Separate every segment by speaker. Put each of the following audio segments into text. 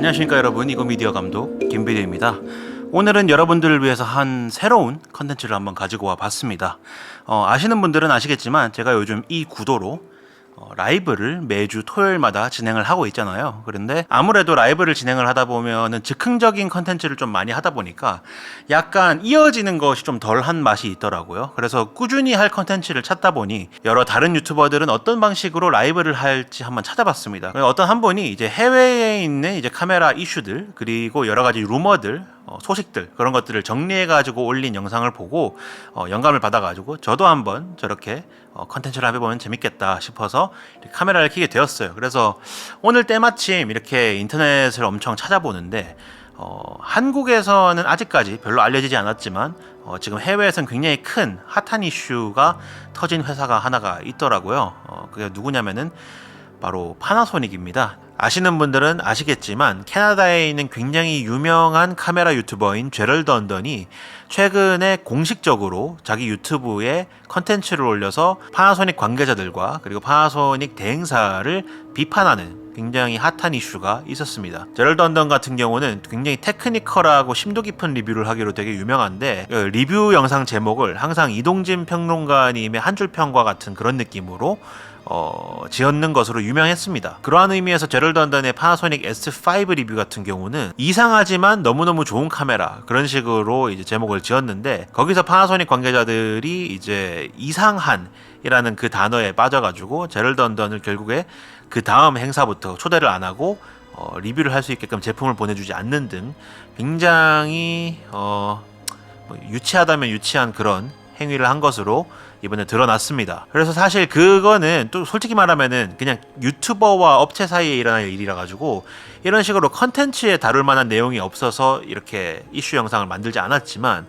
Speaker 1: 안녕하십니까 여러분, 이거미디어 감독 김비대입니다. 오늘은 여러분들을 위해서 한 새로운 컨텐츠를 한번 가지고 와 봤습니다. 아시는 분들은 아시겠지만 제가 요즘 이 구도로 라이브를 매주 토요일마다 진행을 하고 있잖아요. 그런데 아무래도 라이브를 진행을 하다 보면은 즉흥적인 컨텐츠를 좀 많이 하다 보니까 약간 이어지는 것이 좀 덜한 맛이 있더라고요. 그래서 꾸준히 할 컨텐츠를 찾다 보니 여러 다른 유튜버들은 어떤 방식으로 라이브를 할지 한번 찾아봤습니다. 어떤 한 분이 이제 해외에 있는 이제 카메라 이슈들 그리고 여러 가지 루머들 소식들 그런 것들을 정리해가지고 올린 영상을 보고 영감을 받아가지고 저도 한번 저렇게 컨텐츠를 해보면 재밌겠다 싶어서 카메라를 켜게 되었어요. 그래서 오늘 때마침 이렇게 인터넷을 엄청 찾아보는데 한국에서는 아직까지 별로 알려지지 않았지만 지금 해외에서는 굉장히 큰 핫한 이슈가 터진 회사가 하나가 있더라고요. 그게 누구냐면은 바로 파나소닉입니다. 아시는 분들은 아시겠지만 캐나다에 있는 굉장히 유명한 카메라 유튜버인 제럴드 언던이 최근에 공식적으로 자기 유튜브에 컨텐츠를 올려서 파나소닉 관계자들과 그리고 파나소닉 대행사를 비판하는 굉장히 핫한 이슈가 있었습니다. 제럴드 언던 같은 경우는 굉장히 테크니컬하고 심도 깊은 리뷰를 하기로 되게 유명한데 리뷰 영상 제목을 항상 이동진 평론가님의 한 줄 평과 같은 그런 느낌으로 지었는 것으로 유명했습니다. 그러한 의미에서 제럴드 언던의 파나소닉 S5 리뷰 같은 경우는 이상하지만 너무너무 좋은 카메라 그런 식으로 이제 제목을 지었는데 거기서 파나소닉 관계자들이 이제 이상한이라는 그 단어에 빠져가지고 제럴드 언던을 결국에 그 다음 행사부터 초대를 안 하고 리뷰를 할 수 있게끔 제품을 보내주지 않는 등 굉장히 유치하다면 유치한 그런 행위를 한 것으로 이번에 드러났습니다. 그래서 사실 그거는 또 솔직히 말하면은 그냥 유튜버와 업체 사이에 일어날 일이라 가지고 이런 식으로 컨텐츠에 다룰 만한 내용이 없어서 이렇게 이슈 영상을 만들지 않았지만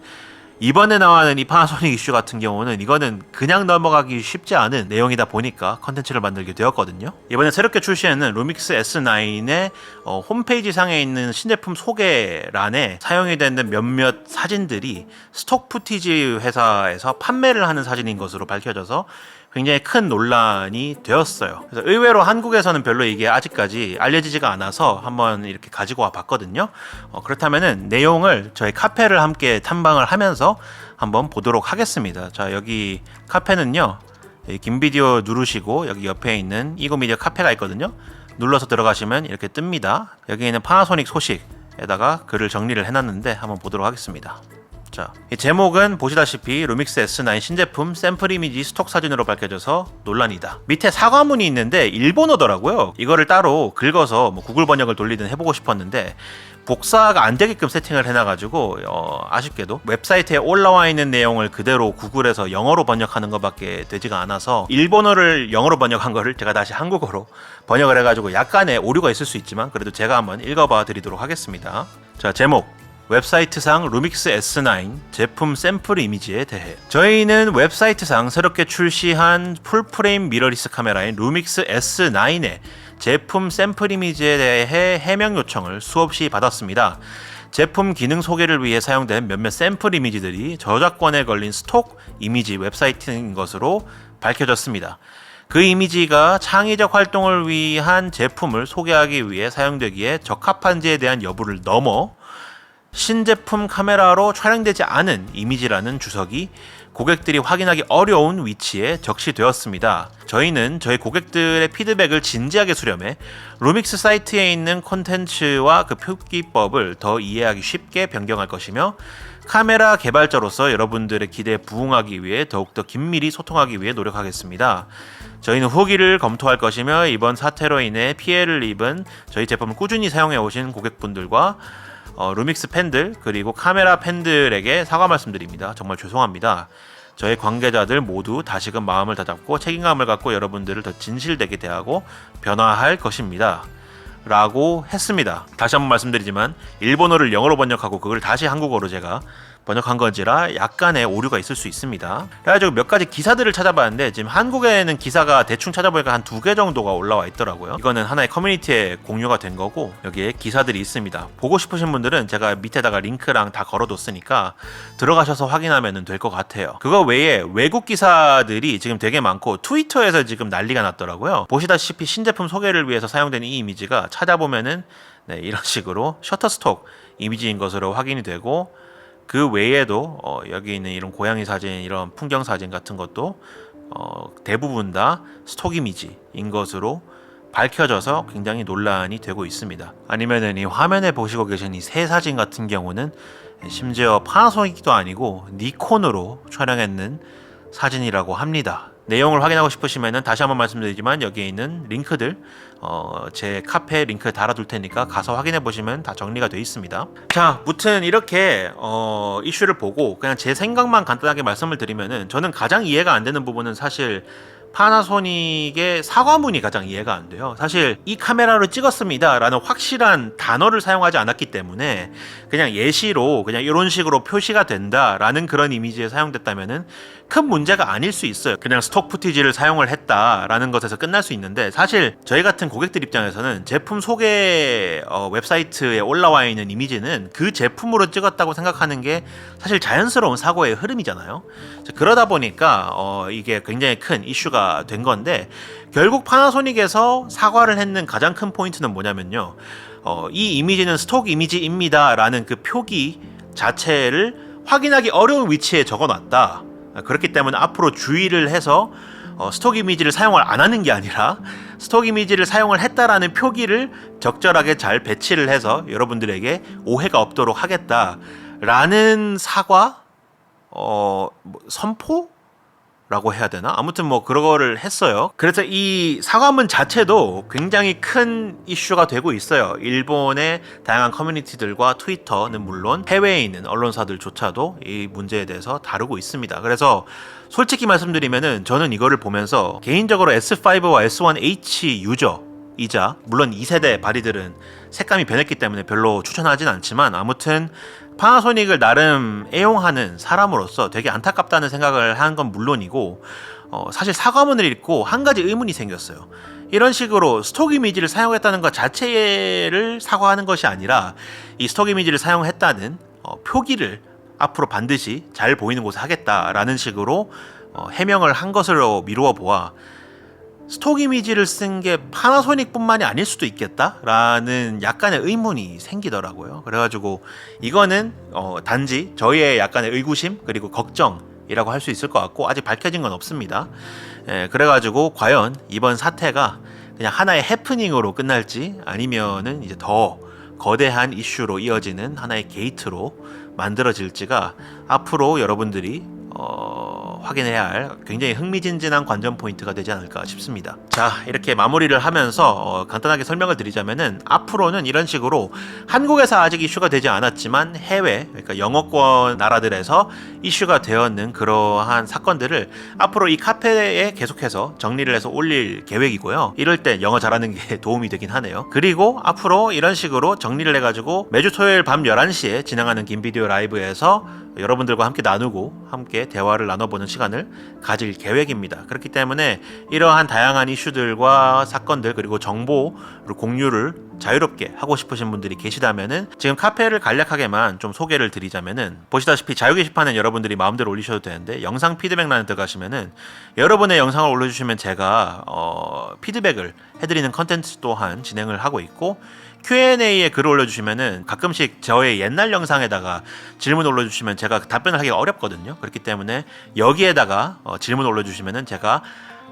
Speaker 1: 이번에 나와는 이 파나소닉 이슈 같은 경우는 이거는 그냥 넘어가기 쉽지 않은 내용이다 보니까 컨텐츠를 만들게 되었거든요. 이번에 새롭게 출시하는 루믹스 S9의 홈페이지 상에 있는 신제품 소개란에 사용이 되는 몇몇 사진들이 스톡 푸티지 회사에서 판매를 하는 사진인 것으로 밝혀져서 굉장히 큰 논란이 되었어요. 그래서 의외로 한국에서는 별로 이게 아직까지 알려지지가 않아서 한번 이렇게 가지고 와 봤거든요. 그렇다면은 내용을 저희 카페를 함께 탐방을 하면서 한번 보도록 하겠습니다. 자, 여기 카페는요. 김비디오 누르시고 여기 옆에 있는 이거미디어 카페가 있거든요. 눌러서 들어가시면 이렇게 뜹니다. 여기 있는 파나소닉 소식에다가 글을 정리를 해놨는데 한번 보도록 하겠습니다. 자, 이 제목은 보시다시피 루믹스 S9 신제품 샘플 이미지 스톡 사진으로 밝혀져서 논란이다. 밑에 사과문이 있는데 일본어더라고요. 이거를 따로 긁어서 구글 번역을 돌리든 해보고 싶었는데 복사가 안 되게끔 세팅을 해놔가지고 아쉽게도 웹사이트에 올라와 있는 내용을 그대로 구글에서 영어로 번역하는 것밖에 되지가 않아서 일본어를 영어로 번역한 거를 제가 다시 한국어로 번역을 해가지고 약간의 오류가 있을 수 있지만 그래도 제가 한번 읽어봐 드리도록 하겠습니다. 자, 제목 웹사이트상 루믹스 S9 제품 샘플 이미지에 대해 저희는 웹사이트상 새롭게 출시한 풀프레임 미러리스 카메라인 루믹스 S9의 제품 샘플 이미지에 대해 해명 요청을 수없이 받았습니다. 제품 기능 소개를 위해 사용된 몇몇 샘플 이미지들이 저작권에 걸린 스톡 이미지 웹사이트인 것으로 밝혀졌습니다. 그 이미지가 창의적 활동을 위한 제품을 소개하기 위해 사용되기에 적합한지에 대한 여부를 넘어 신제품 카메라로 촬영되지 않은 이미지라는 주석이 고객들이 확인하기 어려운 위치에 적시되었습니다. 저희는 저희 고객들의 피드백을 진지하게 수렴해 루믹스 사이트에 있는 콘텐츠와 그 표기법을 더 이해하기 쉽게 변경할 것이며 카메라 개발자로서 여러분들의 기대에 부응하기 위해 더욱더 긴밀히 소통하기 위해 노력하겠습니다. 저희는 후기를 검토할 것이며 이번 사태로 인해 피해를 입은 저희 제품을 꾸준히 사용해 오신 고객분들과 루믹스 팬들 그리고 카메라 팬들에게 사과 말씀드립니다. 정말 죄송합니다. 저희 관계자들 모두 다시금 마음을 다잡고 책임감을 갖고 여러분들을 더 진실되게 대하고 변화할 것입니다. 라고 했습니다. 다시 한번 말씀드리지만 일본어를 영어로 번역하고 그걸 다시 한국어로 제가 번역한 건지라 약간의 오류가 있을 수 있습니다. 그래가지고 몇 가지 기사들을 찾아봤는데 지금 한국에는 기사가 대충 찾아보니까 한 2개 정도가 올라와 있더라고요. 이거는 하나의 커뮤니티에 공유가 된 거고 여기에 기사들이 있습니다. 보고 싶으신 분들은 제가 밑에다가 링크랑 다 걸어뒀으니까 들어가셔서 확인하면 될 것 같아요. 그거 외에 외국 기사들이 지금 되게 많고 트위터에서 지금 난리가 났더라고요. 보시다시피 신제품 소개를 위해서 사용된 이 이미지가 찾아보면은 네, 이런 식으로 셔터스톡 이미지인 것으로 확인이 되고, 그 외에도 여기 있는 이런 고양이 사진, 이런 풍경 사진 같은 것도 대부분 다 스톡 이미지인 것으로 밝혀져서 굉장히 논란이 되고 있습니다. 아니면은 이 화면에 보시고 계신 이 새 사진 같은 경우는 심지어 파나소닉도 아니고 니콘으로 촬영했는 사진이라고 합니다. 내용을 확인하고 싶으시면은 다시 한번 말씀드리지만 여기에 있는 링크들 제 카페 링크 달아둘 테니까 가서 확인해 보시면 다 정리가 되어 있습니다. 자, 무튼 이렇게 이슈를 보고 그냥 제 생각만 간단하게 말씀을 드리면은, 저는 가장 이해가 안 되는 부분은 사실 파나소닉의 사과문이 가장 이해가 안 돼요. 사실 이 카메라로 찍었습니다 라는 확실한 단어를 사용하지 않았기 때문에 그냥 예시로 그냥 이런 식으로 표시가 된다 라는 그런 이미지에 사용됐다면은 큰 문제가 아닐 수 있어요. 그냥 스톡 푸티지를 사용을 했다 라는 것에서 끝날 수 있는데, 사실 저희 같은 고객들 입장에서는 제품 소개 웹사이트에 올라와 있는 이미지는 그 제품으로 찍었다고 생각하는 게 사실 자연스러운 사고의 흐름이잖아요. 그러다 보니까 이게 굉장히 큰 이슈가 된 건데, 결국 파나소닉에서 사과를 했는 가장 큰 포인트는 뭐냐면요, 이 이미지는 스톡 이미지입니다 라는 그 표기 자체를 확인하기 어려운 위치에 적어놨다. 그렇기 때문에 앞으로 주의를 해서 스톡 이미지를 사용을 안 하는 게 아니라 스톡 이미지를 사용을 했다라는 표기를 적절하게 잘 배치를 해서 여러분들에게 오해가 없도록 하겠다라는 사과 선포? 라고 해야 되나? 아무튼 뭐 그거를 했어요. 그래서 이 사과문 자체도 굉장히 큰 이슈가 되고 있어요. 일본의 다양한 커뮤니티들과 트위터는 물론 해외에 있는 언론사들조차도 이 문제에 대해서 다루고 있습니다. 그래서 솔직히 말씀드리면은 저는 이거를 보면서 개인적으로 S5와 S1H 유저이자 물론 2세대 바디들은 색감이 변했기 때문에 별로 추천하진 않지만, 아무튼 파나소닉을 나름 애용하는 사람으로서 되게 안타깝다는 생각을 한 건 물론이고, 사실 사과문을 읽고 한 가지 의문이 생겼어요. 이런 식으로 스톡 이미지를 사용했다는 것 자체를 사과하는 것이 아니라 이 스톡 이미지를 사용했다는 표기를 앞으로 반드시 잘 보이는 곳에 하겠다라는 식으로 해명을 한 것으로 미루어 보아 스톡 이미지를 쓴 게 파나소닉 뿐만이 아닐 수도 있겠다라는 약간의 의문이 생기더라고요. 그래가지고 이거는 단지 저희의 약간의 의구심 그리고 걱정이라고 할 수 있을 것 같고, 아직 밝혀진 건 없습니다. 그래가지고 과연 이번 사태가 그냥 하나의 해프닝으로 끝날지 아니면은 이제 더 거대한 이슈로 이어지는 하나의 게이트로 만들어질지가 앞으로 여러분들이 확인해야 할 굉장히 흥미진진한 관전 포인트가 되지 않을까 싶습니다. 자, 이렇게 마무리를 하면서 간단하게 설명을 드리자면은, 앞으로는 이런 식으로 한국에서 아직 이슈가 되지 않았지만 해외, 그러니까 영어권 나라들에서 이슈가 되었는 그러한 사건들을 앞으로 이 카페에 계속해서 정리를 해서 올릴 계획이고요. 이럴 때 영어 잘하는 게 도움이 되긴 하네요. 그리고 앞으로 이런 식으로 정리를 해가지고 매주 토요일 밤 11시에 진행하는 김비디오 라이브에서 여러분들과 함께 나누고 함께 대화를 나눠보는 시간을 가질 계획입니다. 그렇기 때문에 이러한 다양한 이슈들과 사건들 그리고 정보를 공유를 자유롭게 하고 싶으신 분들이 계시다면은, 지금 카페를 간략하게만 좀 소개를 드리자면은, 보시다시피 자유 게시판은 여러분들이 마음대로 올리셔도 되는데 영상 피드백란에 들어가시면은 여러분의 영상을 올려주시면 제가 피드백을 해드리는 컨텐츠 또한 진행을 하고 있고, Q&A에 글을 올려주시면은 가끔씩 저의 옛날 영상에다가 질문 올려주시면 제가 답변을 하기가 어렵거든요. 그렇기 때문에 여기에다가 질문 올려주시면은 제가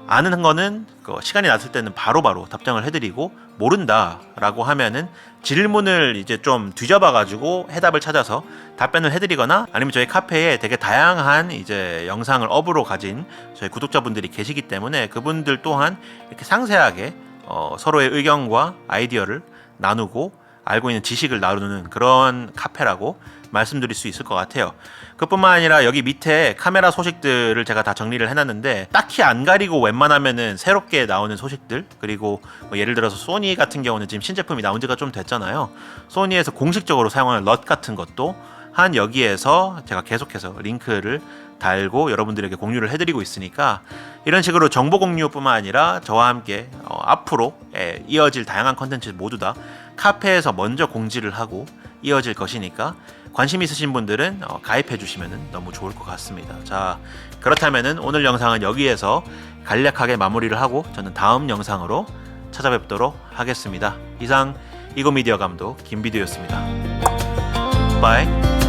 Speaker 1: 아는 거는 시간이 났을 때는 바로바로 답장을 해드리고, 모른다라고 하면은 질문을 이제 좀 뒤져봐가지고 해답을 찾아서 답변을 해드리거나, 아니면 저희 카페에 되게 다양한 이제 영상을 업으로 가진 저희 구독자분들이 계시기 때문에 그분들 또한 이렇게 상세하게 서로의 의견과 아이디어를 나누고 알고 있는 지식을 나누는 그런 카페라고 말씀드릴 수 있을 것 같아요. 그뿐만 아니라 여기 밑에 카메라 소식들을 제가 다 정리를 해놨는데, 딱히 안 가리고 웬만하면은 새롭게 나오는 소식들, 그리고 뭐 예를 들어서 소니 같은 경우는 지금 신제품이 나온 지가 좀 됐잖아요. 소니에서 공식적으로 사용하는 럿 같은 것도 한 여기에서 제가 계속해서 링크를 달고 여러분들에게 공유를 해드리고 있으니까, 이런 식으로 정보 공유뿐만 아니라 저와 함께 앞으로 이어질 다양한 컨텐츠 모두 다 카페에서 먼저 공지를 하고 이어질 것이니까 관심 있으신 분들은 가입해 주시면 너무 좋을 것 같습니다. 자, 그렇다면은 오늘 영상은 여기에서 간략하게 마무리를 하고 저는 다음 영상으로 찾아뵙도록 하겠습니다. 이상 이고미디어 감독 김비두였습니다. 바이.